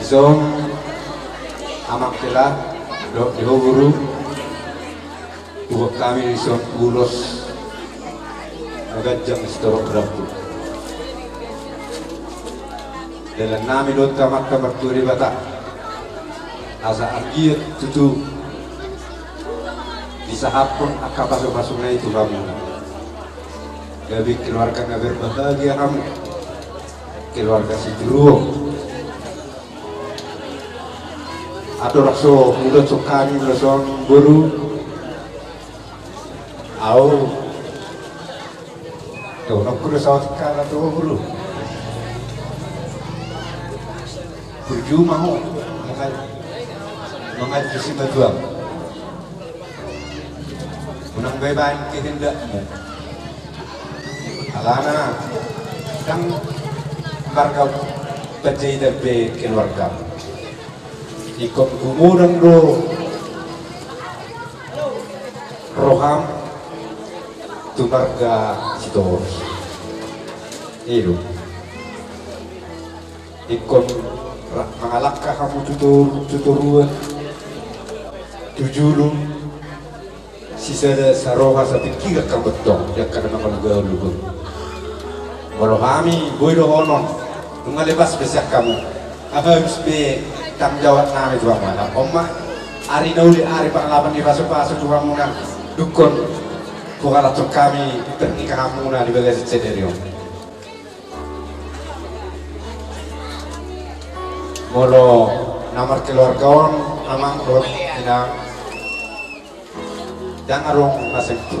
Isong amak kila di guru buat kami isong ulos agajang istorok rabu dalam nami dot kamak turi bata asa agiyat tutu di sahapun akapasok-pasoknya itu kamu gabi keluarga nga berbahagia kamu keluarga si Juru atau raso mulut sokani raso guru au tuh nak kuda sawat kara tuh guru berjumpa ho mengaji si batuang unang beban kehendakmu alana dan marga bajai darbe keluarga ikut gumurang do roham tu marga sitor itu ikut mengalakka kamu tuturuan tujulu sisa saroha sa pikir kamu betul ya karena kalau gaul walau kami boy do honon ngalebas besar kamu apa harus be tanggung jawab nami tuang mana omma ari nauli ari panglaban di paso-paso tuang muna dukun bukan atau kami pernikahan muna di bagai sederio molo namar keluarga amang dor ina dan arong nasib tu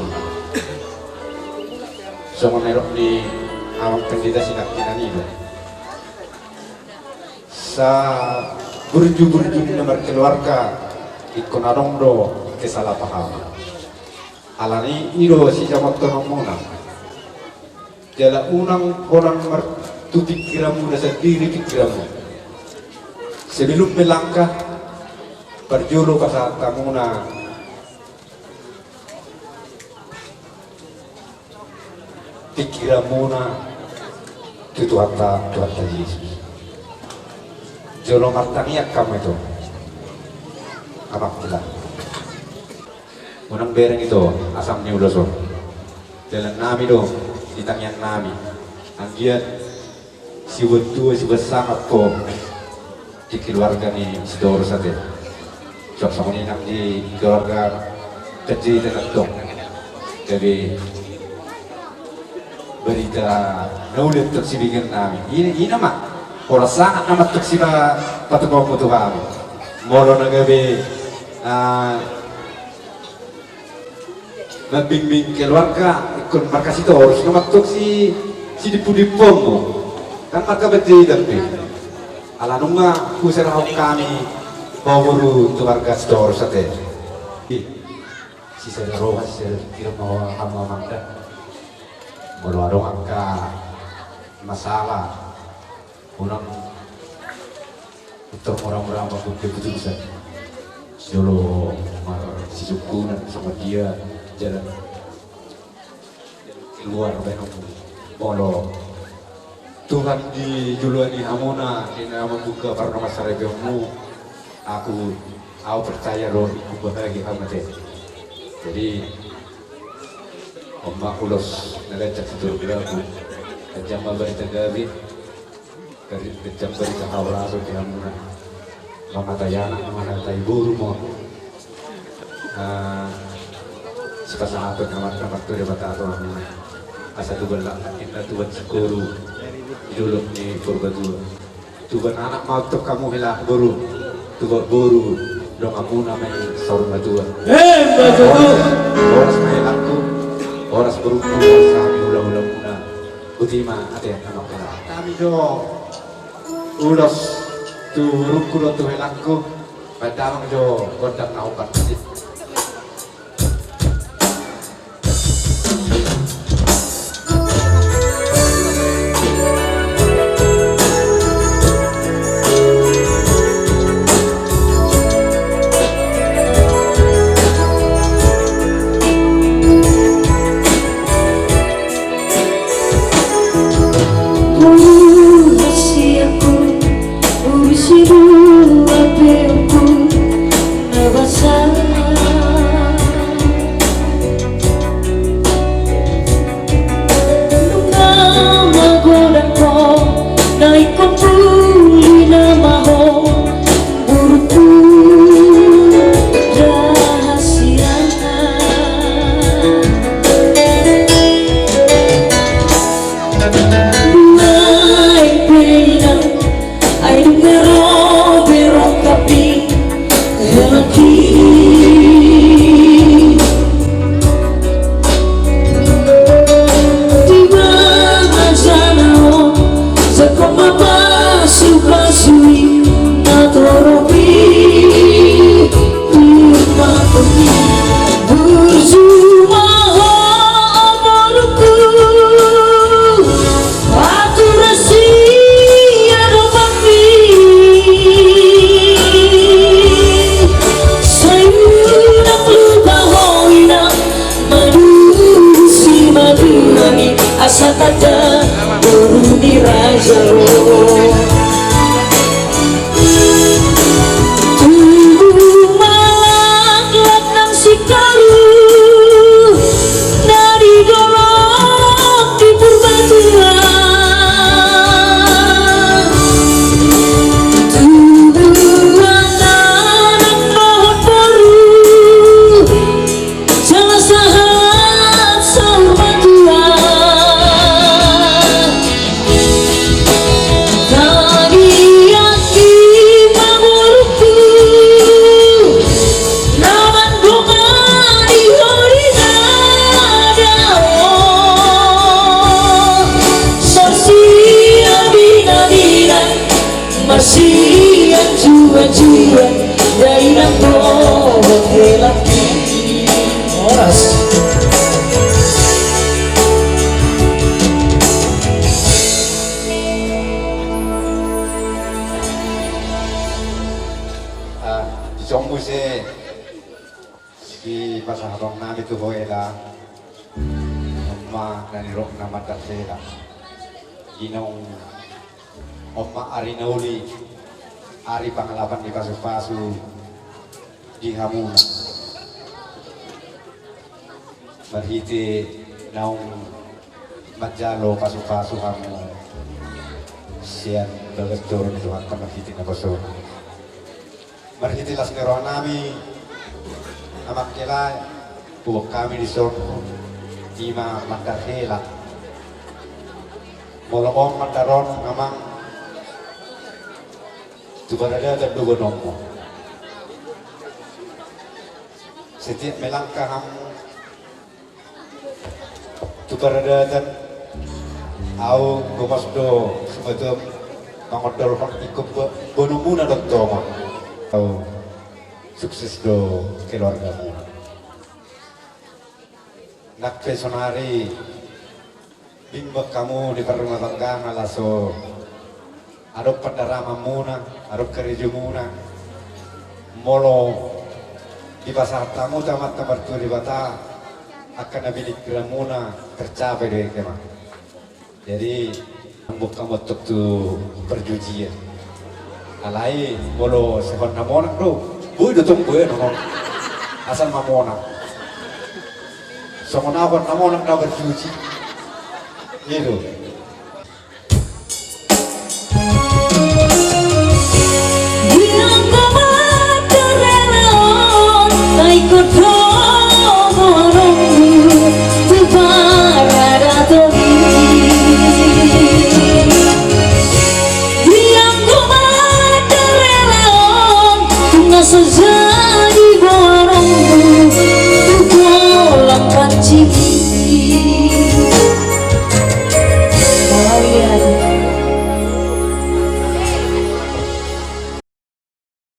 so menerok di amang pendeta sinak kinani sa burju-burju nomor keluarga ikon arong do kesalahpahaman alani iro si jamak tonomona jala unang orang mertu pikiranmu dan sendiri pikiranmu sebelum melangkah berjulu ke saat tamuna pikiranmu na Tuhan Yesus jolo martaniak kamu itu amak kita unang bereng itu asamnya udah so jalan nami dong ditangyan nami anggiat si betul si besangat po di keluarga ni si Doro sate sok sama ni nak di keluarga kecil dan dong jadi berita nulit untuk si bikin nami ini mah orang sangat amat untuk si patungkong putu kami molo nagabi membimbing keluarga ikut markas itu harus ngamatuk si dipu-dipong kan marka betul tapi ala nunga kusir hok kami bawuru keluarga store sate si sedaro hasil kira mau hama manda molo adong angka masalah orang untuk orang-orang apa betul bisa jolo si suku sama dia jalan keluar benong molo Tuhan di juluan di Hamona di nama buka para masyarakat aku percaya roh aku bahagia amat jadi Omma ulos nagacak sa turbilago kajang mabarita gabi kajang barita hawraso di Hamona mamatayana mamatay buru mo si pasangaton namat to di batato asa tubal kita tuban siguro idulok ni Purbatua tuban anak mautok kamu hilah buru tuban buru dong amuna may saurong atua oras may aku oras berumur sa amin ulang-ulang muna butima ate anak kala kami do ulos turuk kulo tuhilakku padamang do kondak na upat Urusi aku, urusi asa tata guru di raja tubuh malang latang sikalu dari golok di Purbatuan tubuh anak pohon baru salah sahat sama Tuhan tadi aki mamuruku naman bunga di horina daon sosial bina-bina masih yang jua-jua dari nangkong lelaki oras Jombu se si pasahabang namin tu boela Oma nanirok na matasela Ginong Oma Arinauli Ari pangalapan di pasu-pasu di Hamuna Marhiti naung Majalo pasu-pasu hamu Sian bergetur ni Tuhan marhiti na baso Marhiti las nero nami amak kelai buok kami di sorno ima mandarhela molong mandaron ngamang tu berada dan dua nomor setiap melangkah ham tu berada dan au gomas do sebetulnya mangodol ikut bonumuna doktoma au sukses do keluargamu nak pesonari bimbak kamu di rumah tangga ngalaso adok pendarama muna adok kerja muna molo di pasar tamu tamat tamat tu di bata akan nabilik muna tercapai dari kemah jadi buk kamu tu perjujian alai molo sekon namonak do bui dotung bui nomor asal mamonak songon akon namonak na berjuji gitu